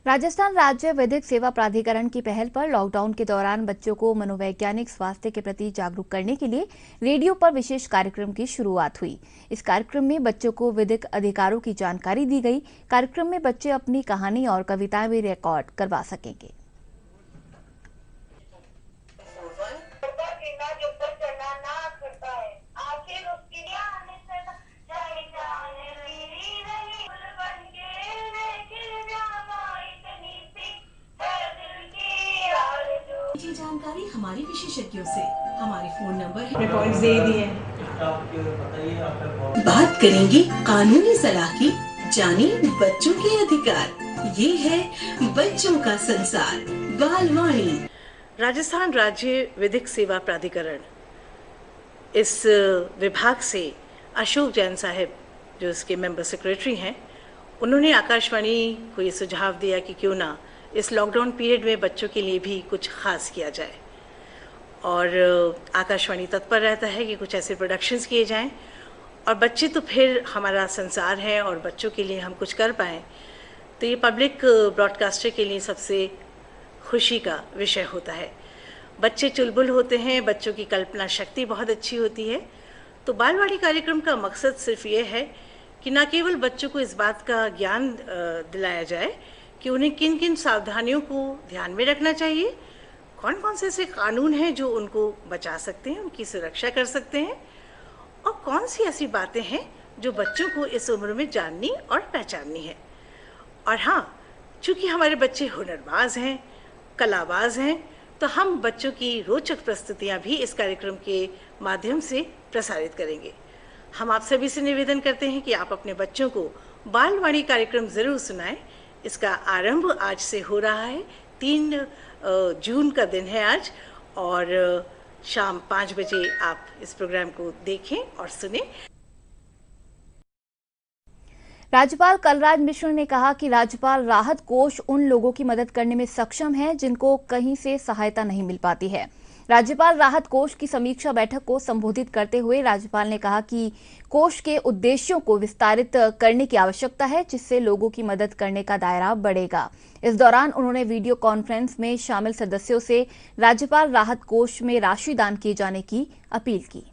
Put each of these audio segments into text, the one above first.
राजस्थान राज्य विधिक सेवा प्राधिकरण की पहल पर लॉकडाउन के दौरान बच्चों को मनोवैज्ञानिक स्वास्थ्य के प्रति जागरूक करने के लिए रेडियो पर विशेष कार्यक्रम की शुरुआत हुई। इस कार्यक्रम में बच्चों को विधिक अधिकारों की जानकारी दी गई। कार्यक्रम में बच्चे अपनी कहानी और कविताएं भी रिकॉर्ड करवा सकेंगे। की जानकारी हमारे विशेषज्ञों से। हमारे फोन नंबर है, पॉइंट्स दे दिए। बात करेंगे कानूनी सलाह की, जानिए बच्चों के अधिकार। ये है बच्चों का संसार, बालवाणी। राजस्थान राज्य विधिक सेवा प्राधिकरण, इस विभाग से अशोक जैन साहब जो इसके मेंबर सेक्रेटरी हैं, उन्होंने आकाशवाणी को ये सुझाव दिया कि क्यों ना इस लॉकडाउन पीरियड में बच्चों के लिए भी कुछ खास किया जाए। और आकाशवाणी तत्पर रहता है कि कुछ ऐसे प्रोडक्शंस किए जाएं, और बच्चे तो फिर हमारा संसार है, और बच्चों के लिए हम कुछ कर पाएँ तो ये पब्लिक ब्रॉडकास्टर के लिए सबसे खुशी का विषय होता है। बच्चे चुलबुल होते हैं, बच्चों की कल्पना शक्ति बहुत अच्छी होती है। तो बालवाड़ी कार्यक्रम का मकसद सिर्फ ये है कि न केवल बच्चों को इस बात का ज्ञान दिलाया जाए कि उन्हें किन किन सावधानियों को ध्यान में रखना चाहिए, कौन कौन से ऐसे कानून हैं जो उनको बचा सकते हैं, उनकी सुरक्षा कर सकते हैं, और कौन सी ऐसी बातें हैं जो बच्चों को इस उम्र में जाननी और पहचाननी है। और हाँ, चूँकि हमारे बच्चे हुनरबाज हैं, कलाबाज हैं, तो हम बच्चों की रोचक प्रस्तुतियाँ भी इस कार्यक्रम के माध्यम से प्रसारित करेंगे। हम आप सभी से निवेदन करते हैं कि आप अपने बच्चों को बालवाणी कार्यक्रम ज़रूर सुनाएं। इसका आरंभ आज से हो रहा है। 3 जून का दिन है आज, और शाम 5 बजे आप इस प्रोग्राम को देखें और सुनें। राज्यपाल कलराज मिश्र ने कहा कि राज्यपाल राहत कोष उन लोगों की मदद करने में सक्षम है जिनको कहीं से सहायता नहीं मिल पाती है। राज्यपाल राहत कोष की समीक्षा बैठक को संबोधित करते हुए राज्यपाल ने कहा कि कोष के उद्देश्यों को विस्तारित करने की आवश्यकता है, जिससे लोगों की मदद करने का दायरा बढ़ेगा। इस दौरान उन्होंने वीडियो कॉन्फ्रेंस में शामिल सदस्यों से राज्यपाल राहत कोष में राशि दान किए जाने की अपील की।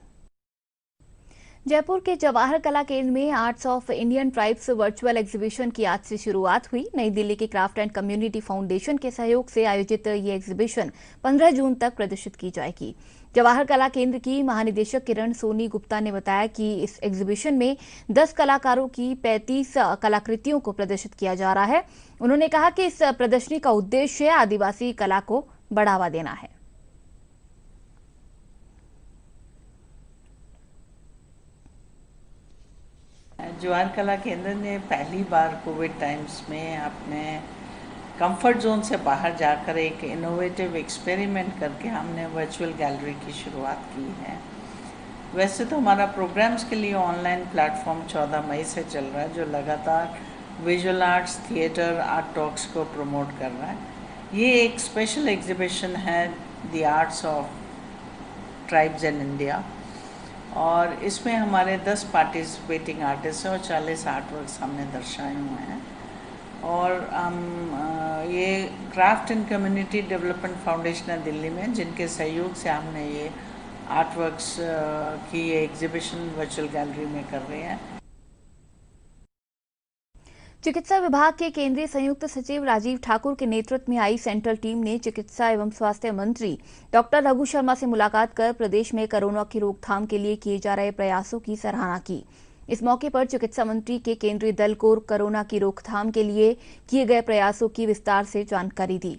जयपुर के जवाहर कला केंद्र में arts of Indian tribes virtual exhibition की आज से शुरुआत हुई। नई दिल्ली के क्राफ्ट एंड कम्युनिटी फाउंडेशन के सहयोग से आयोजित ये एग्जीबिशन 15 जून तक प्रदर्शित की जाएगी। जवाहर कला केंद्र की महानिदेशक किरण सोनी गुप्ता ने बताया कि इस एग्जीबिशन में 10 कलाकारों की 35 कलाकृतियों को प्रदर्शित किया जा रहा है। उन्होंने कहा कि इस प्रदर्शनी का उद्देश्य आदिवासी कला को बढ़ावा देना है। जवाहर कला केंद्र ने पहली बार कोविड टाइम्स में अपने कंफर्ट जोन से बाहर जाकर एक इनोवेटिव एक्सपेरिमेंट करके हमने वर्चुअल गैलरी की शुरुआत की है। वैसे तो हमारा प्रोग्राम्स के लिए ऑनलाइन प्लेटफॉर्म 14 मई से चल रहा है, जो लगातार visual arts, theatre, art talks को प्रमोट कर रहा है। ये एक स्पेशल एग्जीबिशन है, the arts of tribes in India, और इसमें हमारे 10 पार्टिसिपेटिंग आर्टिस्ट हैं और 40 आर्टवर्क्स हमने दर्शाए हुए हैं। और हम ये craft and community development foundation है दिल्ली में, जिनके सहयोग से हमने ये आर्टवर्क्स की ये एग्जीबिशन वर्चुअल गैलरी में कर रहे हैं। चिकित्सा विभाग के केंद्रीय संयुक्त सचिव राजीव ठाकुर के नेतृत्व में आई सेंट्रल टीम ने चिकित्सा एवं स्वास्थ्य मंत्री डॉक्टर रघु शर्मा से मुलाकात कर प्रदेश में कोरोना की रोकथाम के लिए किए जा रहे प्रयासों की सराहना की। इस मौके पर चिकित्सा मंत्री के केंद्रीय दल को कोरोना की रोकथाम के लिए किए गए प्रयासों की विस्तार से जानकारी दी।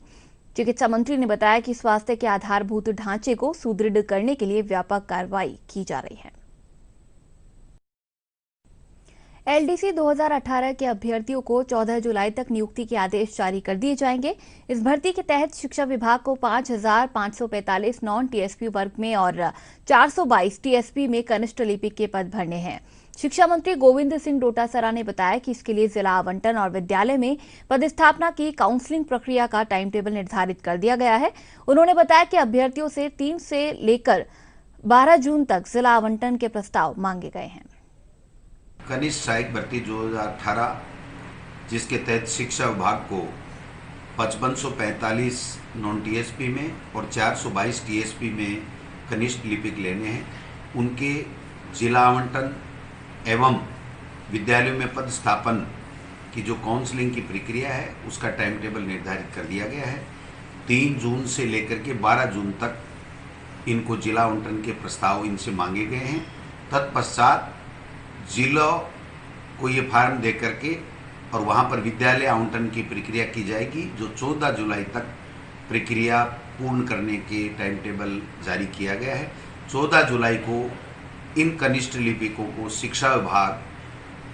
चिकित्सा मंत्री ने बताया कि स्वास्थ्य के आधारभूत ढांचे को सुदृढ़ करने के लिए व्यापक कार्रवाई की जा रही है। एलडीसी 2018 के अभ्यर्थियों को 14 जुलाई तक नियुक्ति के आदेश जारी कर दिए जाएंगे। इस भर्ती के तहत शिक्षा विभाग को 5,545 नॉन टीएसपी वर्ग में और 422 टीएसपी में कनिष्ठ लिपिक के पद भरने हैं। शिक्षा मंत्री गोविंद सिंह डोटासरा ने बताया कि इसके लिए जिला आवंटन और विद्यालय में पदस्थापना की काउंसलिंग प्रक्रिया का टाइम टेबल निर्धारित कर दिया गया है। उन्होंने बताया कि अभ्यर्थियों से 3 से लेकर 12 जून तक जिला आवंटन के प्रस्ताव मांगे गए हैं। कनिष्ठ सहायक भर्ती 2018, जिसके तहत शिक्षा विभाग को 5545 नॉन टीएसपी में और 422 टीएसपी में कनिष्ठ लिपिक लेने हैं। उनके जिला आवंटन एवं विद्यालयों में पद स्थापन की जो काउंसलिंग की प्रक्रिया है उसका टाइम टेबल निर्धारित कर दिया गया है। 3 जून से लेकर के 12 जून तक इनको जिला आवंटन के प्रस्ताव इनसे मांगे गए हैं। तत्पश्चात जिलों को ये फार्म दे करके और वहाँ पर विद्यालय आवंटन की प्रक्रिया की जाएगी, जो 14 जुलाई तक प्रक्रिया पूर्ण करने के टाइम टेबल जारी किया गया है। 14 जुलाई को इन कनिष्ठ लिपिकों को शिक्षा विभाग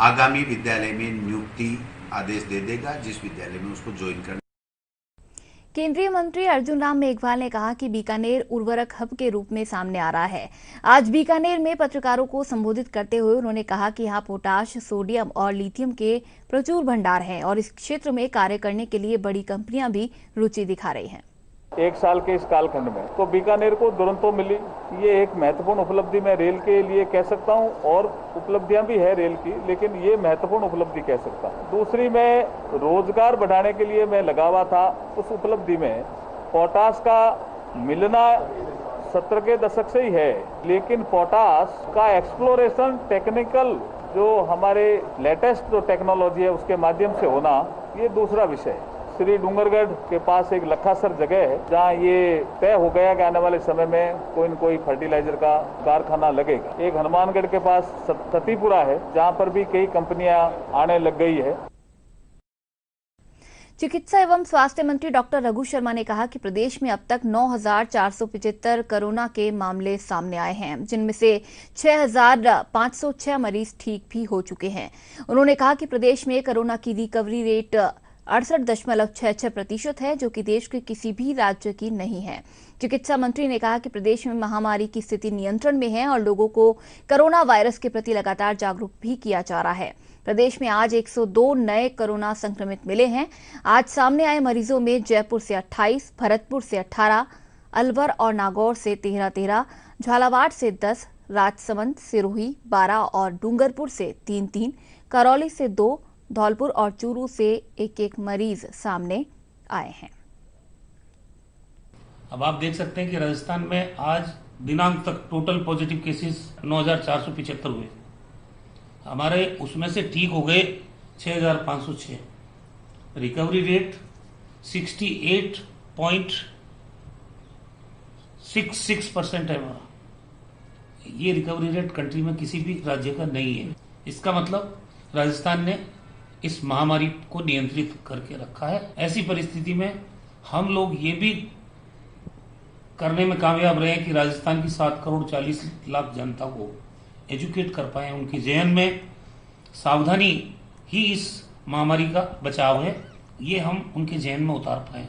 आगामी विद्यालय में नियुक्ति आदेश दे देगा, जिस विद्यालय में उसको ज्वाइन करना। केंद्रीय मंत्री अर्जुन राम मेघवाल ने कहा कि बीकानेर उर्वरक हब के रूप में सामने आ रहा है। आज बीकानेर में पत्रकारों को संबोधित करते हुए उन्होंने कहा कि यहाँ पोटाश, सोडियम और लिथियम के प्रचुर भंडार हैं और इस क्षेत्र में कार्य करने के लिए बड़ी कंपनियां भी रुचि दिखा रही हैं। 1 साल के इस कालखंड में तो बीकानेर को दुरंतो मिली, ये एक महत्वपूर्ण उपलब्धि मैं रेल के लिए कह सकता हूं, और उपलब्धियां भी है रेल की, लेकिन ये महत्वपूर्ण उपलब्धि कह सकता हूं। दूसरी, मैं रोजगार बढ़ाने के लिए मैं लगा हुआ था, उस उपलब्धि में पोटाश का मिलना 70 के दशक से ही है, लेकिन पोटाश का एक्सप्लोरेशन टेक्निकल जो हमारे लेटेस्ट जो टेक्नोलॉजी है उसके माध्यम से होना, ये दूसरा विषय है। श्री डूंगरगढ़ के पास एक लखासर जगह है जहाँ ये तय हो गया कि आने वाले समय में कोई न कोई फर्टिलाइजर का कारखाना लगेगा। एक हनुमानगढ़ के पास सतीपुरा है जहाँ पर भी कई कंपनियां आने लग गई है। चिकित्सा एवं स्वास्थ्य मंत्री डॉक्टर रघु शर्मा ने कहा कि प्रदेश में अब तक 9,475 कोरोना के मामले सामने आए हैं, जिनमें से 6,506 मरीज ठीक भी हो चुके हैं। उन्होंने कहा कि प्रदेश में कोरोना की रिकवरी रेट 68.66% है, जो कि देश के किसी भी राज्य की नहीं है। चिकित्सा मंत्री ने कहा कि प्रदेश में महामारी की स्थिति नियंत्रण में है और लोगों को कोरोना वायरस के प्रति लगातार जागरूक भी किया जा रहा है। प्रदेश में आज 102 नए कोरोना संक्रमित मिले हैं। आज सामने आए मरीजों में जयपुर से 28, भरतपुर से 18, अलवर और नागौर से 13-13, झालावाड़ से 10, राजसमंद, सिरोही 12 और डूंगरपुर से 3-3, करौली से 2, धौलपुर और चूरू से 1-1 मरीज सामने आए हैं। अब आप देख सकते हैं कि राजस्थान में आज दिनांक तक टोटल पॉजिटिव केसेस 9,475 हुए। हमारे उसमें से ठीक हो गए 6,506। रिकवरी रेट 68.66% है हमारा। ये रिकवरी रेट कंट्री में किसी भी राज्य का नहीं है। इसका मतलब राजस्थान ने इस महामारी को नियंत्रित करके रखा है। ऐसी परिस्थिति में हम लोग ये भी करने में कामयाब रहे कि राजस्थान की 7 करोड़ 40 लाख जनता को एजुकेट कर पाए। उनकी जहन में सावधानी ही इस महामारी का बचाव है, ये हम उनके जहन में उतार पाए।